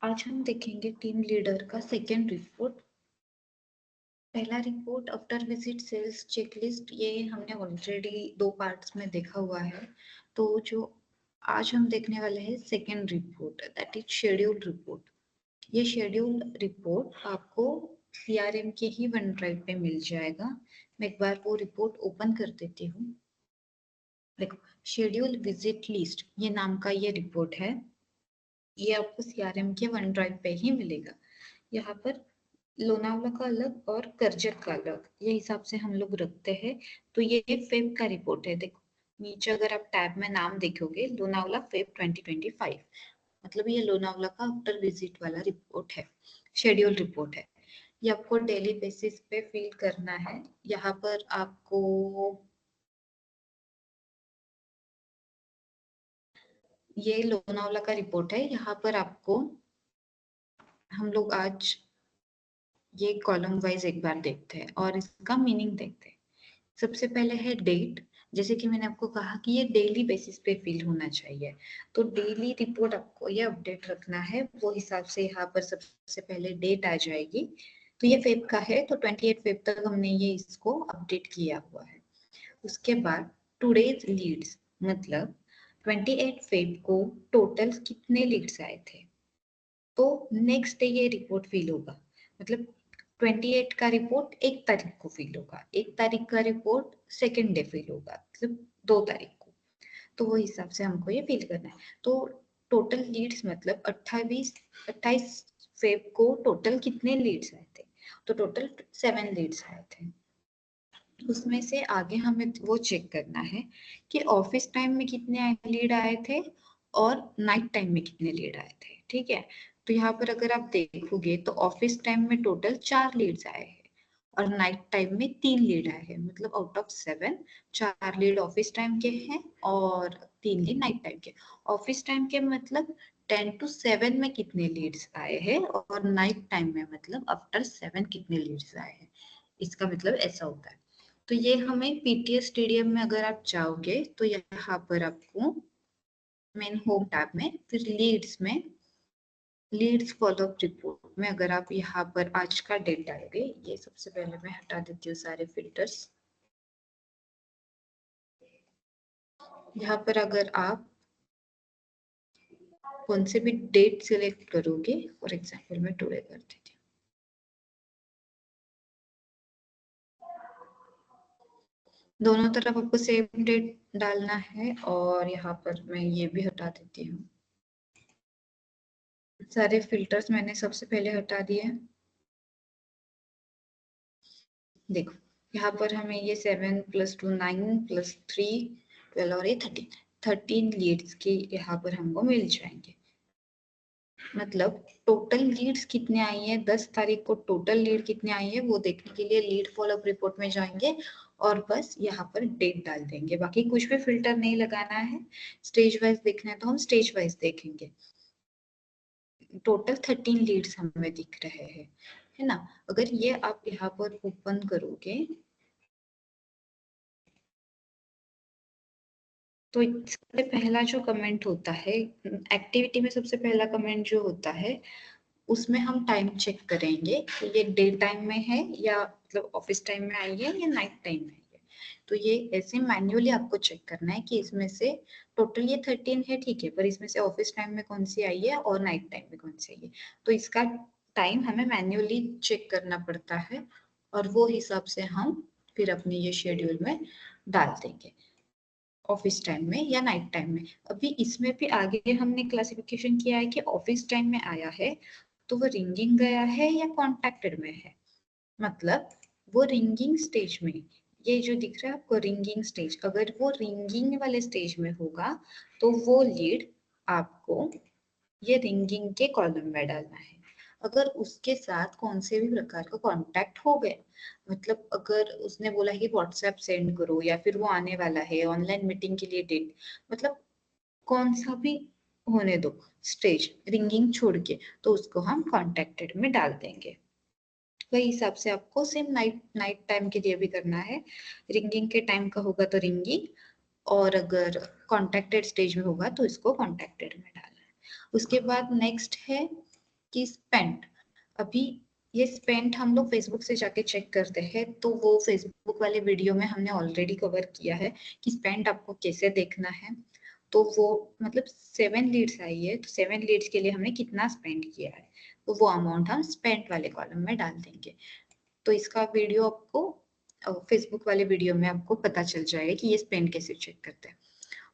आज हम देखेंगे टीम लीडर का सेकेंड रिपोर्ट। पहला report after visit sales checklist, ये हमने ऑलरेडी 2 पार्ट्स में देखा हुआ है। तो जो आज हम देखने वाले हैं second report, that is schedule report. ये शेड्यूल रिपोर्ट आपको CRM के ही वन ड्राइव पे मिल जाएगा। मैं एक बार वो रिपोर्ट ओपन कर देती हूँ। देखो, शेड्यूल विजिट लिस्ट ये नाम का ये रिपोर्ट है। ये आपको CRM के वन ड्राइव पे ही मिलेगा। यहाँ पर लोनावला का अलग और करजत का अलग, ये हिसाब से हम लोग रखते हैं। तो ये फेब का रिपोर्ट है। देखो नीचे अगर आप टैब में नाम देखोगे, लोनावला फेब 2025, मतलब ये लोनावला का आफ्टर विजिट वाला रिपोर्ट है, शेड्यूल रिपोर्ट है। ये आपको डेली बेसिस पे फिल करना है। यहाँ पर आपको ये लोनावला का रिपोर्ट है। यहाँ पर आपको हम लोग आज ये कॉलम वाइज एक बार देखते हैं और इसका मीनिंग देखते हैं। सबसे पहले है डेट। जैसे कि मैंने आपको कहा कि ये डेली बेसिस पे फिल होना चाहिए, तो डेली रिपोर्ट आपको ये अपडेट रखना है। वो हिसाब से यहाँ पर सबसे पहले डेट आ जाएगी। तो ये फेब का है, तो 28 फेब तक हमने ये इसको अपडेट किया हुआ है। उसके बाद टुडेज लीड्स, मतलब 28 फेब को टोटल कितने लीड्स आए थे। तो नेक्स्ट डे ये रिपोर्ट फिल होगा, मतलब 28 का रिपोर्ट 1 तारीख को फिल होगा, 1 तारीख का रिपोर्ट सेकेंड डे फिल होगा, मतलब 2 तारीख को। तो वो हिसाब से हमको ये फिल करना है। तो टोटल लीड्स मतलब 28 फेब को टोटल कितने लीड्स आए थे, तो टोटल 7 लीड्स आए थे। उसमें से आगे हमें वो चेक करना है कि ऑफिस टाइम में कितने लीड आए थे और नाइट टाइम में कितने लीड आए थे। ठीक है, तो यहाँ पर अगर आप देखोगे तो ऑफिस टाइम में टोटल 4 लीड्स आए हैं और नाइट टाइम में 3 लीड आए हैं। मतलब out of 7, 4 lead office time के हैं और 3 लीड नाइट टाइम के। ऑफिस टाइम के मतलब 10 to 7 में कितने लीड्स आए हैं और नाइट टाइम में मतलब आफ्टर 7 कितने लीड्स आए हैं। इसका मतलब ऐसा होता है। तो ये हमें पीटीएस स्टेडियम में अगर आप जाओगे तो यहाँ पर आपको मेन होम टैब में फिर लीड्स में लीड्स फॉलोअप रिपोर्ट में अगर आप यहाँ पर आज का डेट डालोगे, ये सबसे पहले मैं हटा देती हूँ सारे फिल्टर्स। यहाँ पर अगर आप कौन से भी डेट सिलेक्ट करोगे, फॉर एग्जाम्पल मैं टुडे कर देती हूँ। दोनों तरफ आपको सेम डेट डालना है और यहाँ पर मैं ये भी हटा देती हूँ। सारे फिल्टर्स मैंने सबसे पहले हटा दिए। देखो यहाँ पर हमें ये 7 + 2 9 + 3 12 और ये 13 लीड्स के यहाँ पर हमको मिल जाएंगे। मतलब टोटल लीड्स कितने आई है 10 तारीख को, टोटल लीड कितने आई है वो देखने के लिए लीड फॉलोअप रिपोर्ट में जाएंगे और बस यहाँ पर डेट डाल देंगे। बाकी कुछ भी फिल्टर नहीं लगाना है। स्टेज वाइज देखना है तो हम स्टेज वाइज देखेंगे। टोटल 13 लीड्स हमें दिख रहे हैं, है ना। अगर ये आप यहाँ पर ओपन करोगे तो सबसे पहला जो कमेंट होता है एक्टिविटी में, सबसे पहला कमेंट जो होता है उसमें हम टाइम चेक करेंगे कि ये डे टाइम में है या मतलब ऑफिस टाइम में आई है या नाइट टाइम में है। तो ये ऐसे मैन्युअली आपको चेक करना है कि इसमें से टोटल ये 13 है, ठीक है, पर इसमें से ऑफिस टाइम में कौन सी आई है और नाइट टाइम में कौन सी आई है। तो इसका टाइम हमें मैन्युअली चेक करना पड़ता है और वो हिसाब से हम फिर अपने ये शेड्यूल में डाल देंगे, ऑफिस टाइम में या नाइट टाइम में। अभी इसमें भी आगे हमने क्लासिफिकेशन किया है कि ऑफिस टाइम में आया है तो वो रिंगिंग गया है या कॉन्टैक्टेड में है। मतलब वो रिंगिंग स्टेज में, ये जो दिख रहा है आपको रिंगिंग स्टेज, अगर वो रिंगिंग वाले स्टेज में होगा तो वो लीड आपको ये रिंगिंग के कॉलम में डालना है। अगर उसके साथ कौन से भी प्रकार का कांटेक्ट हो गया, मतलब अगर उसने बोला है कि व्हाट्सएप सेंड करो या फिर वो आने वाला है ऑनलाइन मीटिंग के लिए डेट, मतलब कौन सा भी होने दो स्टेज रिंगिंग छोड़ के, तो उसको हम कॉन्टेक्टेड में डाल देंगे। वही हिसाब से आपको सेम नाइट नाइट टाइम के लिए भी करना है। रिंगिंग के टाइम का होगा तो रिंगिंग, और अगर कॉन्टेक्टेड स्टेज में होगा तो इसको कॉन्टेक्टेड में डालना है। उसके बाद नेक्स्ट है कि स्पेंट, अभी ये स्पेंट हम लोग फेसबुक से जाके चेक करते हैं, तो वो फेसबुक वाले वीडियो में हमने ऑलरेडी कवर किया है कि स्पेंट आपको कैसे देखना है। तो वो मतलब 7 लीड्स आई है, तो 7 लीड्स के लिए हमने कितना स्पेंड किया है, तो वो अमाउंट हम स्पेंट वाले कॉलम में डाल देंगे। तो इसका वीडियो आपको फेसबुक वाले वीडियो में आपको पता चल जाएगा कि ये स्पेंड कैसे चेक करते हैं।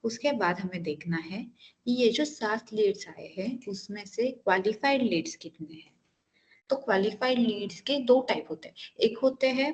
उसके बाद हमें देखना है कि ये जो 7 लीड्स आए हैं उसमें से क्वालिफाइड लीड्स कितने हैं। तो क्वालिफाइड लीड्स के 2 टाइप होते हैं, एक होते हैं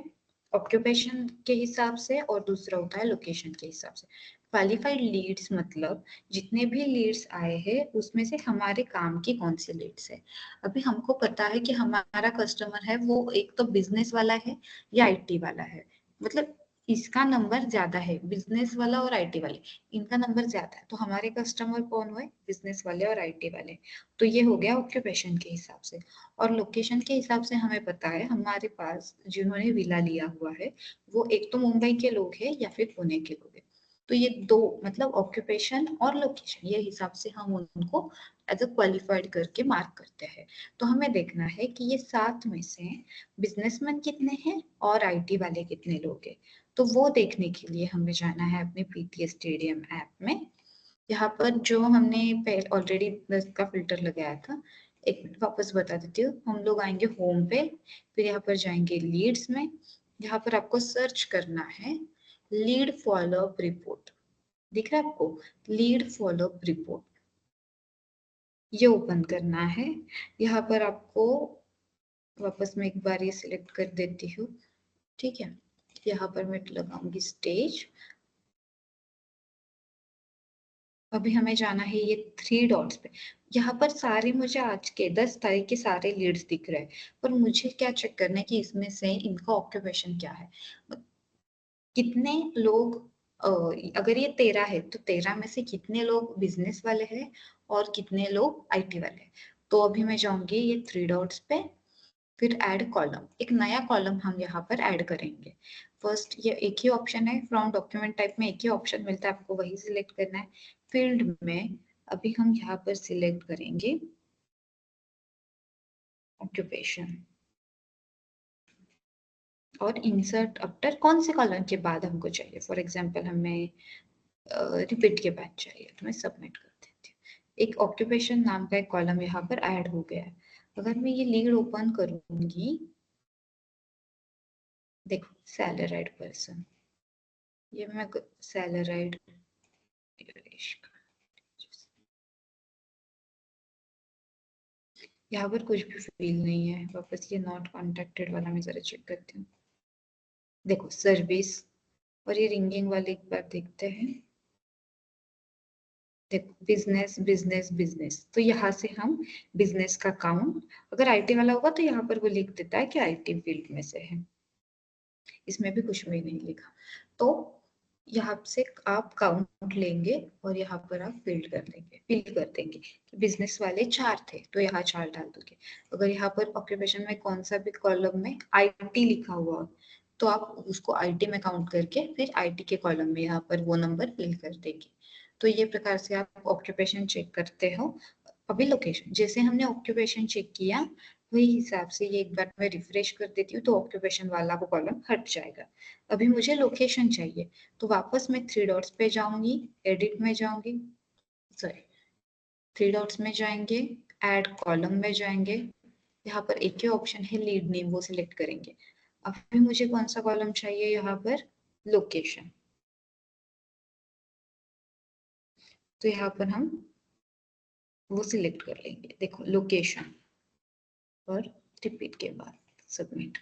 ऑक्यूपेशन के हिसाब से और दूसरा होता है लोकेशन के हिसाब से। क्वालिफाइड लीड्स मतलब जितने भी लीड्स आए हैं उसमें से हमारे काम की कौन सी लीड्स है। अभी हमको पता है कि हमारा कस्टमर है वो एक तो बिजनेस वाला है या आईटी वाला है, मतलब इसका नंबर ज्यादा है, बिजनेस वाला और आईटी वाले इनका नंबर ज्यादा है, तो हमारे कस्टमर कौन हुए, बिजनेस वाले और आईटी वाले। तो ये हो गया ऑक्यूपेशन के हिसाब से। और लोकेशन के हिसाब से हमें पता है हमारे पास जिन्होंने विला लिया हुआ है वो एक तो मुंबई के लोग हैं या फिर पुणे के लोग हैं। तो ये दो मतलब ऑक्यूपेशन और लोकेशन ये हिसाब से हम उनको एज अ क्वालिफाइड करके मार्क करते हैं। तो हमें देखना है कि ये 7 में से बिजनेसमैन कितने हैं और आईटी वाले कितने लोग हैं। तो वो देखने के लिए हमें जाना है अपने पीटीएस स्टेडियम ऐप में। यहाँ पर जो हमने पहले ऑलरेडी का फिल्टर लगाया था, एक मिनट वापस बता देती हूँ। हम लोग आएंगे होम पे, फिर यहाँ पर जाएंगे लीड्स में, यहाँ पर आपको सर्च करना है लीड फॉलोअप रिपोर्ट, दिख रहा है आपको लीड फॉलोअप रिपोर्ट, ये ओपन करना है। यहाँ पर आपको वापस मैं एक बार ये सिलेक्ट कर देती हूँ, ठीक है। यहाँ पर मैं लगाऊंगी स्टेज। अभी हमें जाना है ये 3 डॉट्स पे, यहाँ पर सारे मुझे आज के 10 तारीख के सारे लीड्स दिख रहे हैं, पर मुझे क्या चेक करना है कि इसमें से इनका ऑक्यूपेशन क्या है, कितने लोग अगर ये 13 है तो 13 में से कितने लोग बिजनेस वाले हैं और कितने लोग आईटी वाले हैं। तो अभी मैं जाऊंगी ये 3 डॉट्स पे, फिर ऐड कॉलम, एक नया कॉलम हम यहाँ पर ऐड करेंगे। फर्स्ट ये एक ही ऑप्शन है, फ्रॉम डॉक्यूमेंट टाइप में एक ही ऑप्शन मिलता है, आपको वही सिलेक्ट करना है। फील्ड में अभी हम यहाँ पर सिलेक्ट करेंगे ऑक्यूपेशन और इंसर्ट आफ्टर कौन से कॉलम के बाद हमको चाहिए, फॉर एग्जाम्पल हमें रिपीट के बाद चाहिए, तो मैं सबमिट कर देती हूँ। एक ऑक्यूपेशन नाम का एक कॉलम यहाँ पर ऐड हो गया है। अगर मैं ये लीड ओपन करूंगी, देखो सैलराइड पर्सन, ये मैं सैलराइड, यहाँ पर कुछ भी फील नहीं है। वापस ये नॉट कॉन्टेक्टेड वाला मैं जरा चेक करती हूँ, देखो सर्विस, और ये रिंगिंग वाले एक बार देखते हैं। देखो बिजनेस बिजनेस बिजनेस, तो यहाँ से हम बिजनेस का काउंट, अगर आईटी वाला होगा तो यहाँ पर वो लिख देता है कि आईटी फील्ड में से है, इसमें भी कुछ भी नहीं लिखा। तो यहाँ से आप काउंट लेंगे और यहाँ पर आप फिल कर देंगे कि बिजनेस वाले 4 थे तो यहाँ 4 डाल दोगे। अगर यहाँ पर ऑक्यूपेशन में कौन सा भी कॉलम में आईटी लिखा हुआ तो आप उसको आईटी में काउंट करके फिर आईटी के कॉलम में यहाँ पर वो नंबर फिल कर देंगे। तो ये प्रकार से आप ऑक्यूपेशन चेक करते हो। अभी लोकेशन, जैसे हमने ऑक्यूपेशन चेक किया वही हिसाब से ये एक बार मैं रिफ्रेश कर देती हूँ तो ऑक्यूपेशन वाला वो कॉलम हट जाएगा। अभी मुझे लोकेशन चाहिए, तो वापस मैं 3 डॉट्स पे जाऊंगी, एडिट में जाऊंगी, सॉरी 3 डॉट्स में जाएंगे, ऐड कॉलम में जाएंगे, यहाँ पर एक ही ऑप्शन है लीड नेम, वो सिलेक्ट करेंगे। अभी मुझे कौन सा कॉलम चाहिए, यहाँ पर लोकेशन, तो यहाँ पर हम वो सिलेक्ट कर लेंगे, देखो लोकेशन, और रिपीट के बाद सबमिट।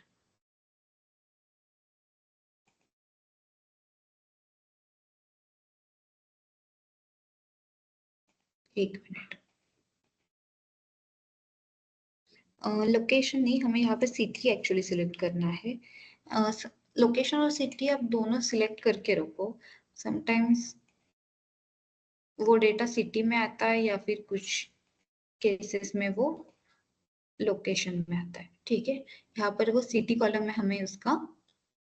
एक मिनट, लोकेशन नहीं, हमें यहाँ पे सिटी एक्चुअली सिलेक्ट करना है। लोकेशन और सिटी आप दोनों सिलेक्ट करके रखो, समटाइम्स वो डेटा सिटी में आता है या फिर कुछ केसेस में वो लोकेशन में आता है, ठीक है। यहाँ पर वो सिटी कॉलम में हमें उसका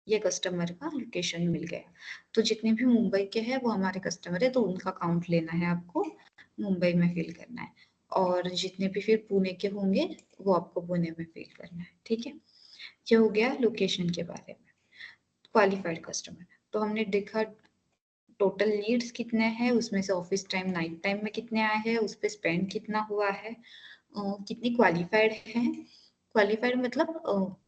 ये कस्टमर का लोकेशन मिल गया। तो जितने भी मुंबई के हैं वो हमारे कस्टमर है, तो उनका काउंट लेना है आपको, मुंबई में फिल करना है। और जितने भी फिर पुणे के होंगे वो आपको पुणे में फिल करना है, ठीक है। ये हो गया लोकेशन के बारे में। क्वालिफाइड कस्टमर, तो हमने देखा टोटल लीड्स कितने हैं, उसमें से ऑफिस टाइम नाइट टाइम में कितने आए हैं, उस पर स्पेंड कितना हुआ है, कितनी क्वालिफाइड है। क्वालिफाइड मतलब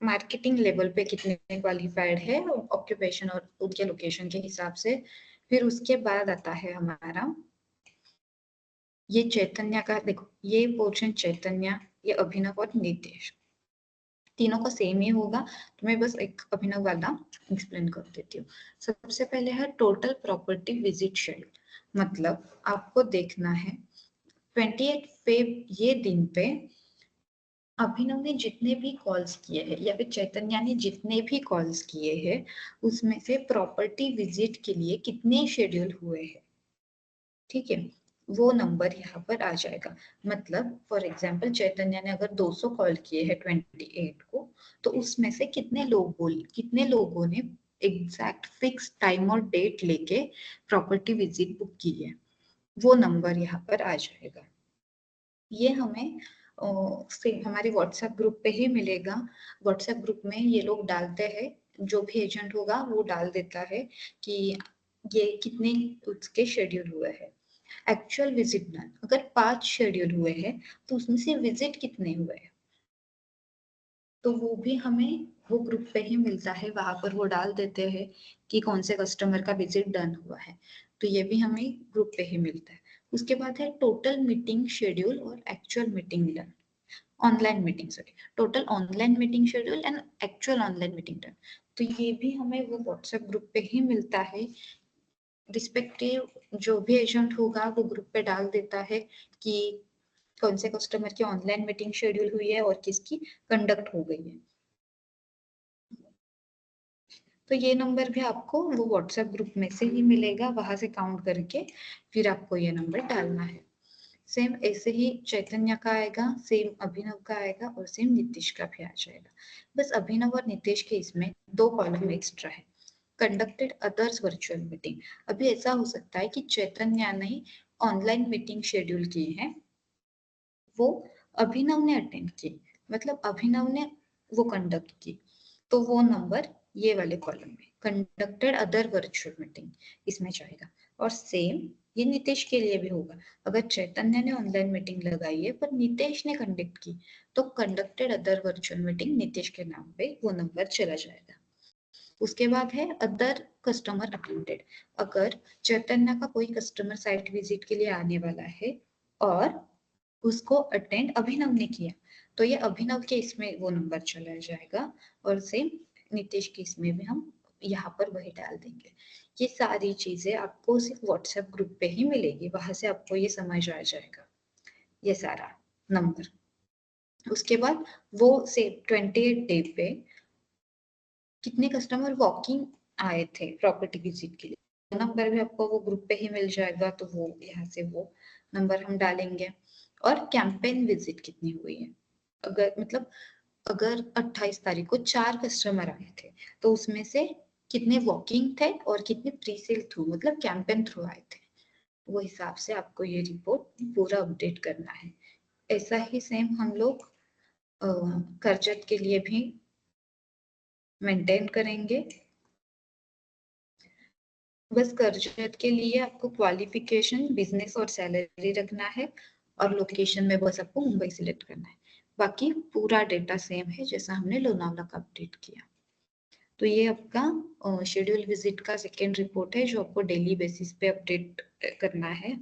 मार्केटिंग लेवल पे कितने क्वालिफाइड है ऑक्यूपेशन और उनके लोकेशन के हिसाब से। फिर उसके बाद आता है हमारा ये चैतन्य का, देखो ये पोर्शन चैतन्य, ये अभिनव और नितेश, तीनों का सेम ही होगा। तो मैं बस एक अभिनव वाला एक्सप्लेन कर देती हूँ। सबसे पहले है टोटल प्रॉपर्टी विजिट शेड्यूल, मतलब आपको देखना है 28 फेब ये दिन पे अभिनव ने जितने भी कॉल्स किए हैं या फिर चैतन्य ने जितने भी कॉल्स किए हैं उसमें से प्रॉपर्टी विजिट के लिए कितने शेड्यूल हुए हैं, ठीक है, वो नंबर यहाँ पर आ जाएगा। मतलब फॉर एग्जांपल चैतन्य ने अगर 200 कॉल किए हैं 28 को, तो उसमें से कितने लोगों ने एग्जैक्ट फिक्स टाइम और डेट लेके प्रॉपर्टी विजिट बुक की है, वो नंबर यहाँ पर आ जाएगा। ये हमें से हमारे व्हाट्सएप ग्रुप पे ही मिलेगा। व्हाट्सएप ग्रुप में ये लोग डालते हैं, जो भी एजेंट होगा वो डाल देता है कि ये कितने उसके शेड्यूल हुए हैं। एक्चुअल विजिट डन अगर 5 शेड्यूल हुए हैं तो उसमें से विजिट कितने हुए हैं, तो वो भी हमें वो ग्रुप पे ही मिलता है, वहां पर वो डाल देते हैं कि कौन से कस्टमर का विजिट डन हुआ है, तो ये भी हमें ग्रुप पे ही मिलता है। उसके बाद है टोटल मीटिंग शेड्यूल और actual meeting done, online meeting sorry, total online meeting schedule and actual online meeting done, तो ये भी हमें वो व्हाट्सएप ग्रुप पे ही मिलता है। रिस्पेक्टिव जो भी एजेंट होगा वो ग्रुप पे डाल देता है कि कौन से कस्टमर की ऑनलाइन मीटिंग शेड्यूल हुई है और किसकी कंडक्ट हो गई है। तो ये नंबर भी आपको वो व्हाट्सएप ग्रुप में से ही मिलेगा, वहां से काउंट करके फिर आपको ये नंबर डालना है। सेम ऐसे ही चैतन्य का आएगा, सेम अभिनव का आएगा और सेम नीतीश का भी आ जाएगा। बस अभिनव और नीतीश के इसमें 2 कॉलम एक्स्ट्रा है, कंडक्टेड अदर्स वर्चुअल मीटिंग। अभी ऐसा हो सकता है कि चैतन्य ने ऑनलाइन मीटिंग शेड्यूल की है, वो अभिनव ने अटेंड की, मतलब अभिनव ने वो कंडक्ट की, तो वो नंबर ये वाले कॉलम में कंडक्टेड अदर वर्चुअल मीटिंग इसमें जाएगा। और सेम ये नीतीश के लिए भी होगा, अगर चैतन्य ने ऑनलाइन मीटिंग लगाई है पर नीतीश ने कंडक्ट की, तो conducted other virtual meeting Nitish के नाम पे वो नंबर चला जाएगा। उसके बाद है अदर कस्टमर अटेंडेड, अगर चैतन्य का कोई कस्टमर साइट विजिट के लिए आने वाला है और उसको अटेंड अभिनव ने किया, तो ये अभिनव के इसमें वो नंबर चला जाएगा। और सेम नीतीश के इसमें भी हम यहाँ पर वही डाल देंगे। ये सारी चीजें आपको सिर्फ व्हाट्सएप ग्रुप पे ही मिलेगी, वहां से आपको ये समझ आ जाएगा ये सारा नंबर। उसके बाद वो से 28 डे पे कितने कस्टमर वॉकिंग आए थे प्रॉपर्टी विजिट के लिए, नंबर भी आपको वो ग्रुप पे ही मिल जाएगा, तो वो यहाँ से वो नंबर हम डालेंगे। और कैंपेन विजिट कितनी हुई है, अगर मतलब अगर 28 तारीख को 4 कस्टमर आए थे तो उसमें से कितने वॉकिंग थे और कितने प्री सेल थ्रू मतलब कैंपेन थ्रू आए थे, वो हिसाब से आपको ये रिपोर्ट पूरा अपडेट करना है। ऐसा ही सेम हम लोग कर्जत के लिए भी मेंटेन करेंगे। बस कर्जत के लिए आपको क्वालिफिकेशन बिजनेस और सैलरी रखना है और लोकेशन में बस आपको मुंबई सिलेक्ट करना है, बाकी पूरा डेटा सेम है जैसा हमने लोनावला का अपडेट किया। तो ये आपका शेड्यूल विजिट का सेकेंड रिपोर्ट है जो आपको डेली बेसिस पे अपडेट करना है,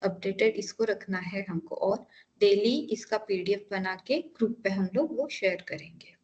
अपडेटेड इसको रखना है हमको, और डेली इसका पीडीएफ बना के ग्रुप पे हम लोग वो शेयर करेंगे।